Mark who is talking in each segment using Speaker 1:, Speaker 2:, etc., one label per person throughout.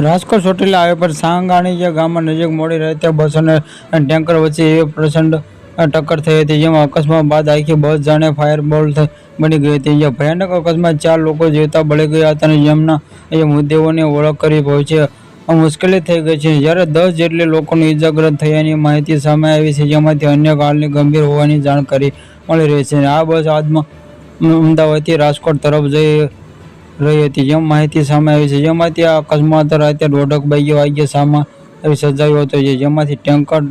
Speaker 1: Rajkot Chotila highway પર સાંગાણીયા ગામમાં નજીક મોડી રાતે બસ અને ટેન્કર વચ્ચે એવી પ્રચંડ ટક્કર થઈ હતી, જેમાં અકસ્માત બાદ આખી બસ જાણે ફાયરબોલ બની ગઈ હતી. જે ભયાનક અકસ્માત 4 લોકો જીવતા બળી ગયા હતા અને જેમના મૃતદેહોની ઓળખ કરી પહોંચી મુશ્કેલી થઈ ગઈ છે. જ્યારે 10 જેટલી લોકોને ઇજાગ્રસ્ત થયાની માહિતી સામે આવી છે, જેમાંથી અન્ય હાલની ગંભીર હોવાની જાણકારી મળી રહી છે. આ બસ અમદાવાદથી રાજકોટ તરફ જઈ રહી હતી, જેમ માહિતી સામે આવી છે. જેમાંથી આ અકસ્માત રાતે 1:30 વાગ્યે સામે સર્જાયો હતો, જેમાંથી ટેન્કર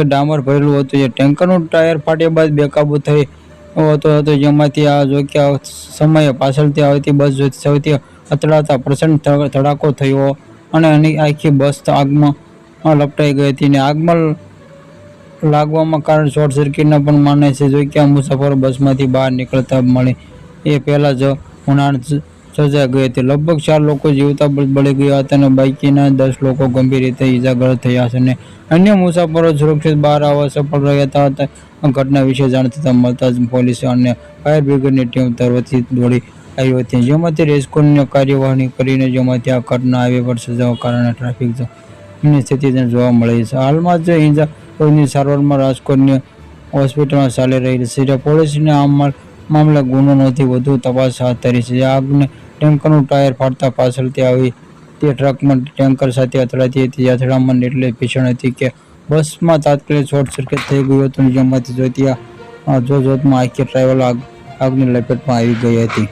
Speaker 1: ડામર ભરેલું હતું. ટેન્કરનું ટાયર ફાટ્યા બાદ બેકાબૂ થયો હતો, જેમાંથી આ જોખ્યા સમયે પાછળથી આવતી બસ સૌથી અથડાતા પ્રચંડ ધડાકો થયો અને આખી બસ આગમાં લપટાઈ ગઈ હતી. આગમાં લાગવામાં કારણ શોર્ટ સર્કિટના પણ માને છે. જોખ્યા મુસાફરો બસમાંથી બહાર નીકળતા મળી એ પહેલા જ ઉનાળ સર્જાઈ ગઈ હતી. લગભગ 4 લોકો જીવતા બળી ગયા હતા અને બાકીના 10 લોકો ગંભીર રીતે ઇજાગ્રસ્ત થયા છે અને અન્ય મુસાફરો સુરક્ષિત બહાર આવવા સફળ રહ્યા હતા. ઘટના વિશે જાણતા મળતા જ પોલીસ અને ફાયર બ્રિગેડની ટીમ તરફથી દોડી આવી હતી, જેમાંથી રેસ્ક્યુની કાર્યવાહી કરીને જેમાંથી આ ઘટના હાઈવે પર સર્જાવા કારણે ટ્રાફિક જામની સ્થિતિ જોવા મળી છે. હાલમાં જ ઇજાગ્રસ્તોની સારવારમાં રાજકોટની હોસ્પિટલમાં ચાલી રહી છે. પોલીસને આ મામલે ગુનો નોંધી વધુ તપાસ હાથ ધરી છે. આગને ટેન્કરનું ટાયર ફાટતા પાછળથી આવી તે ટ્રકમાં ટેન્કર સાથે અથડાતી હતી. અથડામણ એટલી ભીષણ હતી કે બસમાં તાત્કાલિક શોર્ટ સર્કિટ થઈ ગયું હતું, જેમાંથી જોતમાં આખી ટ્રાવેલ આગની લપેટમાં આવી ગઈ હતી.